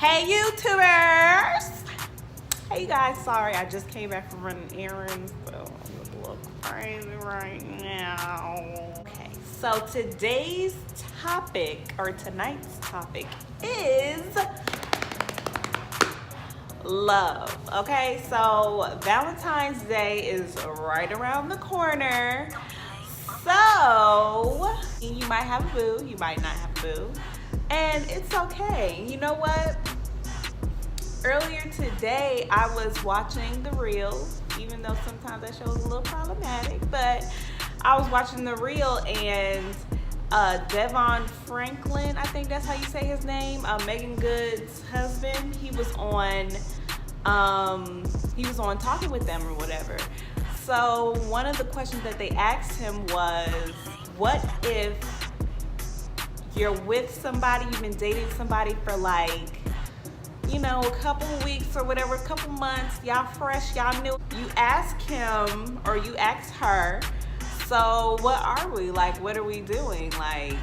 Hey YouTubers! Hey you guys, sorry I just came back from running errands, so I'm a little crazy right now. Okay, so today's topic, or tonight's topic, is love. Okay, so Valentine's Day is right around the corner. So you might have a boo, you might not have a boo, and it's okay. You know what? Earlier today, I was watching the reel, even though sometimes that show is a little problematic, but I was watching the reel and Devon Franklin, I think that's how you say his name, Megan Good's husband, he was on Talking with Them or whatever. So one of the questions that they asked him was, what if you're with somebody, you've been dating somebody for like, a couple weeks or whatever, a couple months, y'all fresh, y'all new. You ask him or you ask her, so what are we? Like, what are we doing? Like,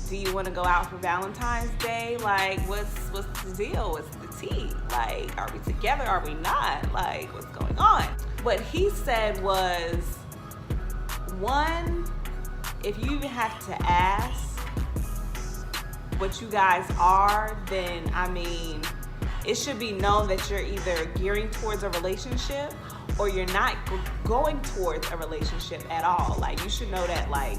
do you want to go out for Valentine's Day? Like, what's the deal? What's the tea? Like, are we together? Are we not? Like, what's going on? What he said was, one, if you even have to ask what you guys are, then it should be known that you're either gearing towards a relationship or you're not going towards a relationship at all. Like, you should know that, like,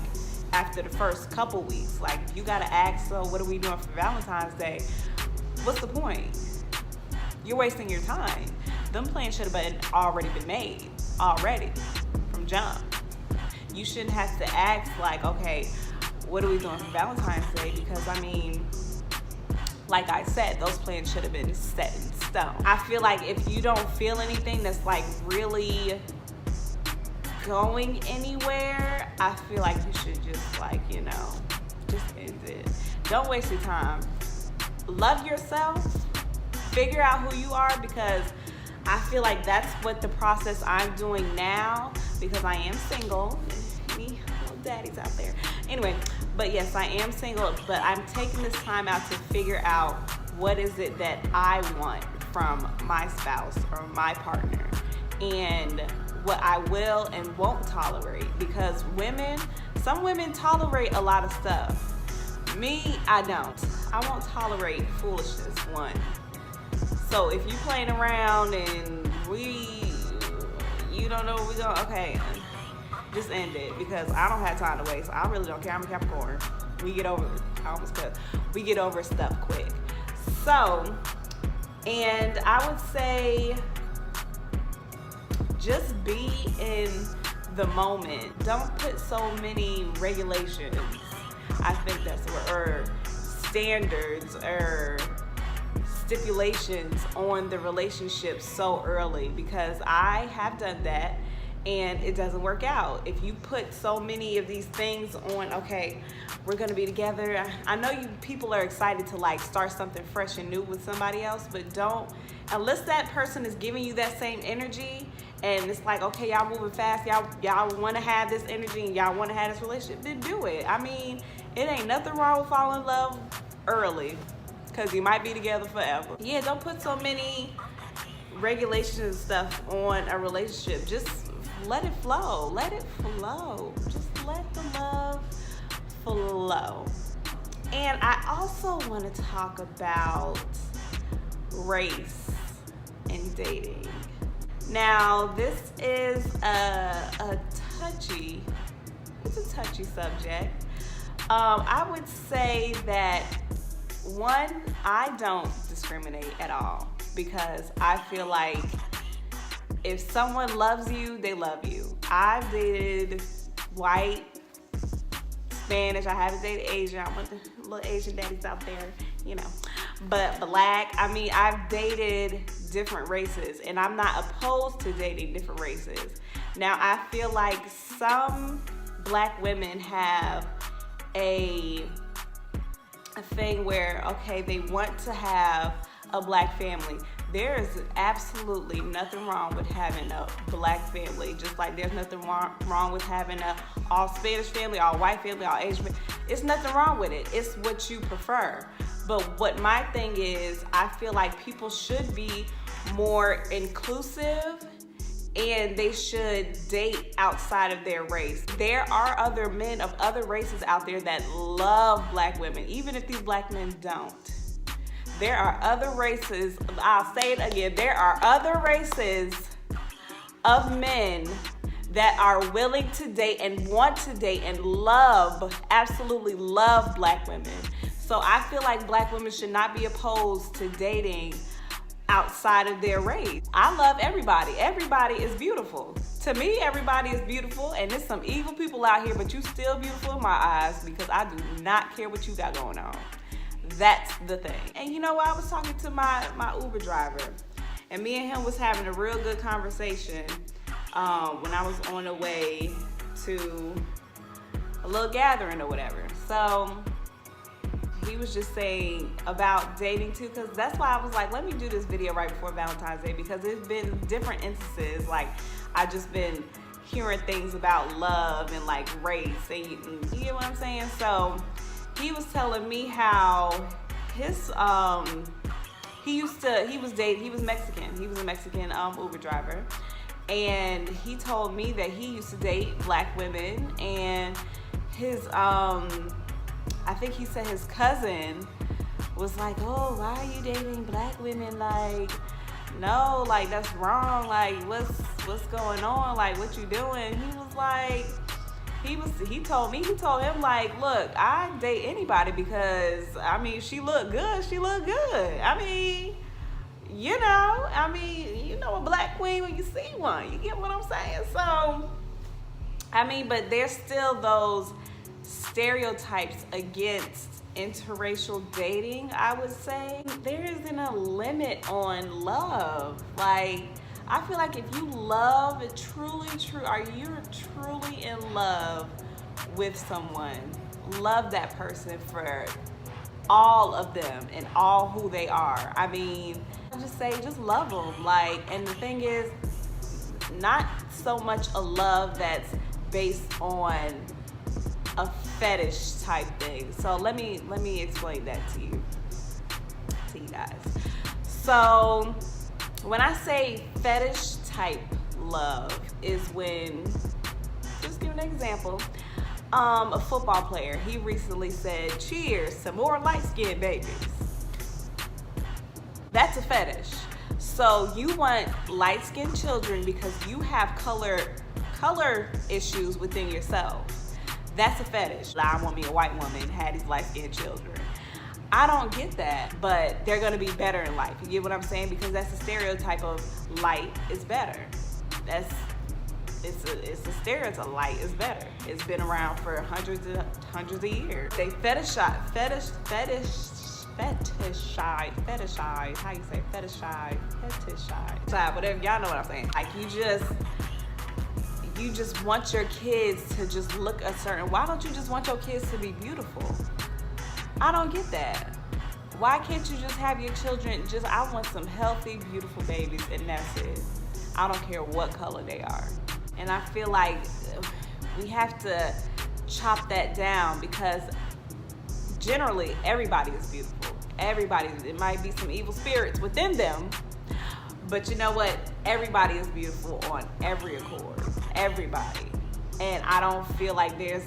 after the first couple weeks. Like, you gotta ask, so what are we doing for Valentine's Day? What's the point? You're wasting your time. Them plans should have already been made already from jump. You shouldn't have to ask, like, okay, what are we doing for Valentine's Day? Because like I said, those plans should have been set in stone. I feel like if you don't feel anything that's like really going anywhere, I feel like you should just just end it. Don't waste your time. Love yourself. Figure out who you are, because I feel like that's what the process I'm doing now, because I am single. Any little daddies out there. Anyway, but yes, I am single, but I'm taking this time out to figure out what is it that I want from my spouse or my partner, and what I will and won't tolerate, because some women tolerate a lot of stuff. Me, I don't. I won't tolerate foolishness, one. So if you playing around and you don't know what we're going, okay, just end it, because I don't have time to waste. I really don't care. I'm a Capricorn. We get over stuff quick. So, and I would say just be in the moment. Don't put so many regulations, I think that's what, or standards or stipulations on the relationship so early, because I have done that and it doesn't work out. If you put so many of these things on, okay, we're gonna be together. I know people are excited to like start something fresh and new with somebody else, but don't, unless that person is giving you that same energy and it's like, okay, y'all moving fast, y'all wanna have this energy and y'all wanna have this relationship, then do it. It ain't nothing wrong with falling in love early, because you might be together forever. Yeah, don't put so many regulations and stuff on a relationship. Just let it flow. Let it flow. Just let the love flow. And I also want to talk about race and dating. Now, this is a touchy subject. I would say that, one, I don't discriminate at all, because I feel like if someone loves you, they love you. I've dated white, Spanish, I haven't dated Asian. I want the little Asian daddies out there, but black. I've dated different races, and I'm not opposed to dating different races. Now, I feel like some black women have a thing where, okay, they want to have a black family. There is absolutely nothing wrong with having a black family, just like there's nothing wrong with having a all Spanish family, all white family, all Asian family. It's nothing wrong with it. It's what you prefer. But what my thing is, I feel like people should be more inclusive and they should date outside of their race. There are other men of other races out there that love black women, even if these black men don't. There are other races, I'll say it again, there are other races of men that are willing to date and want to date and love, absolutely love black women. So I feel like black women should not be opposed to dating outside of their race. I love everybody. Everybody is beautiful. To me, everybody is beautiful, and there's some evil people out here, but you still beautiful in my eyes because I do not care what you got going on. That's the thing. And you know what? I was talking to my Uber driver, and me and him was having a real good conversation when I was on the way to a little gathering or whatever. So he was just saying about dating too, because that's why I was like, let me do this video right before Valentine's Day, because there's been different instances. Like, I've just been hearing things about love and like race, and you get what I'm saying? So he was telling me how his he was Mexican. He was a Mexican Uber driver. And he told me that he used to date black women, and his I think he said his cousin was like, oh, why are you dating black women? Like, no, like that's wrong. Like, what's going on? Like, what you doing? He was like, he told him like, look, I date anybody because I mean, she look good. I mean, you know a black queen when you see one. You get what I'm saying? So, I mean, but there's still those stereotypes against interracial dating, I would say. There isn't a limit on love. Like, I feel like if you love it truly, you're truly in love with someone, love that person for all of them and all who they are. I mean, I just say, just love them. Like, and the thing is, not so much a love that's based on a fetish type thing. So let me explain that to you guys. So when I say fetish type love is when, just give an example, a football player, he recently said, cheers to more light-skinned babies. That's a fetish. So you want light-skinned children because you have color issues within yourself. That's a fetish. I want me a white woman, had these light-skinned children. I don't get that, but they're gonna be better in life. You get what I'm saying? Because that's a stereotype of light is better. It's a stereotype. Light is better. It's been around for hundreds of years. They fetishize. How you say fetishize? Whatever. Y'all know what I'm saying. Like, you just want your kids to just look a certain. Why don't you just want your kids to be beautiful? I don't get that. Why can't you just have your children I want some healthy, beautiful babies, and that's it. I don't care what color they are. And I feel like we have to chop that down, because generally everybody is beautiful. It might be some evil spirits within them, but you know what? Everybody is beautiful on every accord. Everybody. And I don't feel like there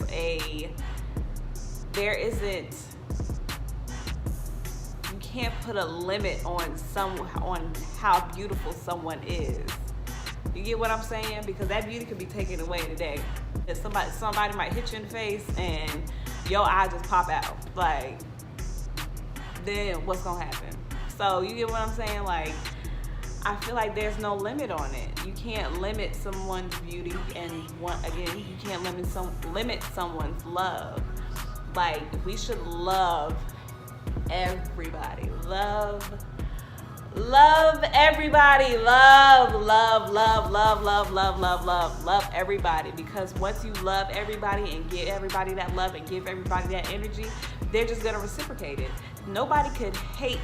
isn't, you can't put a limit on how beautiful someone is. You get what I'm saying? Because that beauty could be taken away today. If somebody might hit you in the face and your eye just pop out. Like, then what's gonna happen? So you get what I'm saying? Like, I feel like there's no limit on it. You can't limit someone's beauty, and you can't limit someone's love. Like, we should love everybody. Love everybody. Love everybody. Because once you love everybody and give everybody that love and give everybody that energy, they're just gonna reciprocate it. Nobody could hate.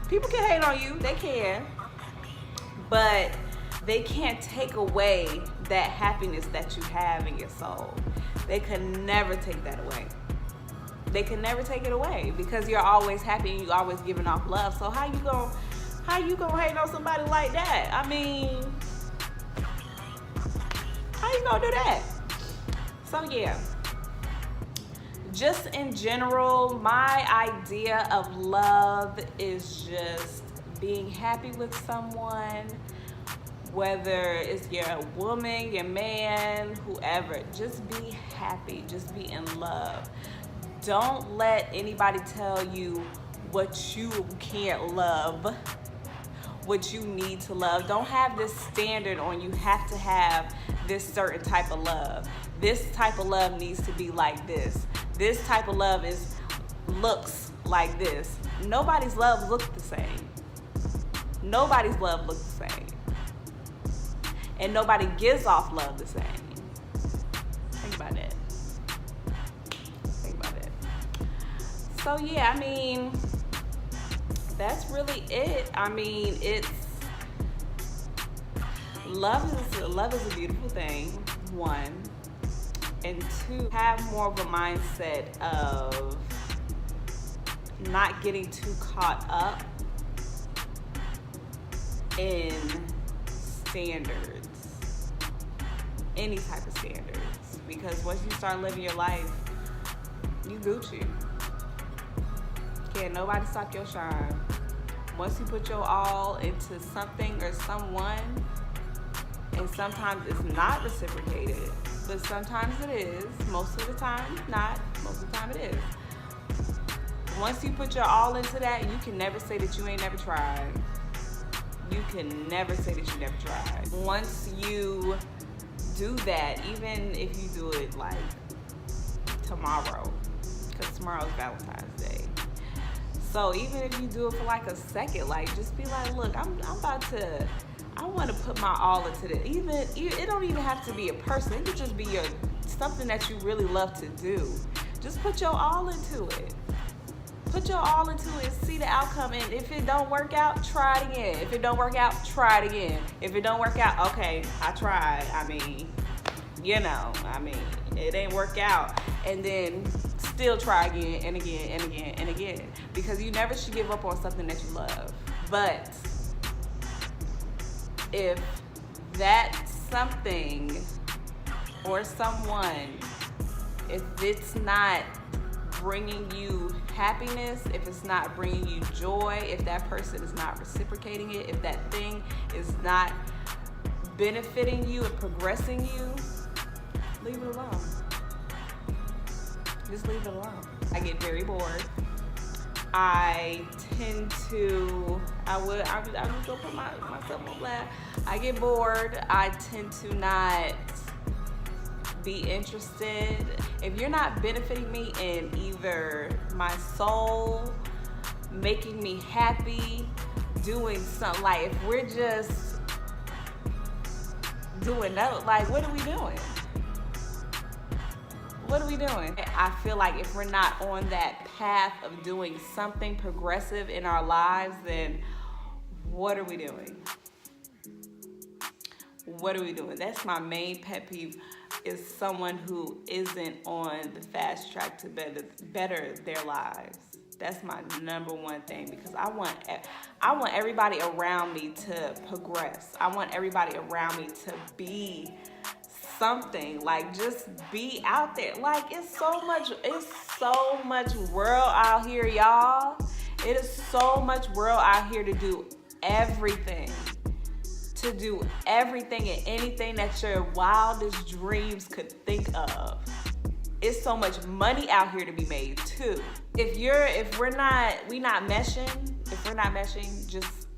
People can hate on you, they can, but they can't take away that happiness that you have in your soul. They can never take that away. They can never take it away because you're always happy and you're always giving off love. So how you gonna hate on somebody like that? I mean, how you gonna do that? So yeah, just in general, my idea of love is just being happy with someone, whether it's your woman, your man, whoever. Just be happy, just be in love. Don't let anybody tell you what you can't love, what you need to love. Don't have this standard on you have to have this certain type of love. This type of love needs to be like this. This type of love looks like this. Nobody's love looks the same. Nobody's love looks the same. And nobody gives off love the same. Think about it. So yeah, I mean, that's really it. I mean, love is a beautiful thing, one. And two, have more of a mindset of not getting too caught up in standards, any type of standards. Because once you start living your life, you Gucci. Can't nobody stop your shine. Once you put your all into something or someone, and sometimes it's not reciprocated, but sometimes it is. Most of the time, not. Most of the time, it is. Once you put your all into that, you can never say that you ain't never tried. You can never say that you never tried. Once you do that, even if you do it like tomorrow, because tomorrow's Valentine's Day. So even if you do it for like a second, like just be like, look, I want to put my all into this. It don't even have to be a person. It could just be something that you really love to do. Just put your all into it. Put your all into it, see the outcome, and if it don't work out, try it again. If it don't work out, try it again. If it don't work out, okay, I tried. I mean, it ain't work out. And then still try again and again and again and again. Because you never should give up on something that you love. But if that something or someone, if it's not bringing you happiness, if it's not bringing you joy, if that person is not reciprocating it, if that thing is not benefiting you and progressing you, leave it alone. Just leave it alone. I get very bored. I tend to, I'm just gonna put myself on blast. I get bored. I tend to not be interested. If you're not benefiting me in either my soul, making me happy, doing something, like if we're just doing that, like what are we doing? What are we doing? I feel like if we're not on that path of doing something progressive in our lives, then what are we doing? What are we doing? That's my main pet peeve, is someone who isn't on the fast track to better their lives. That's my number one thing, because I want everybody around me to progress. I want everybody around me to be something, like just be out there. Like it's so much world out here, y'all. It is so much world out here to do everything. To do everything and anything that your wildest dreams could think of. It's so much money out here to be made too. If we're not meshing, just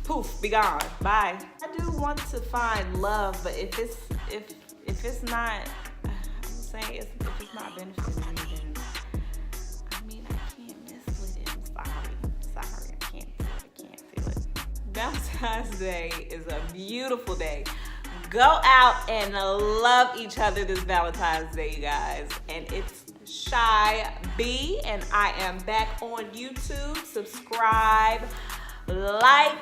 poof, be gone. Bye. I do want to find love, but if it's not, I'm saying if it's not benefiting me, then I mean I can't mess with it. I'm sorry, I can't feel it. Valentine's Day is a beautiful day. Go out and love each other this Valentine's Day, you guys. And it's Shai B, and I am back on YouTube. Subscribe, like,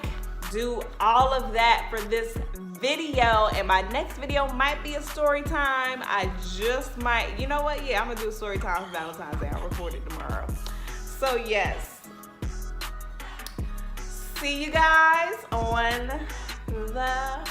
do all of that for this video, and my next video might be a story time. I just might, you know what? Yeah, I'm gonna do a story time for Valentine's Day. I'll record it tomorrow. So yes, see you guys on the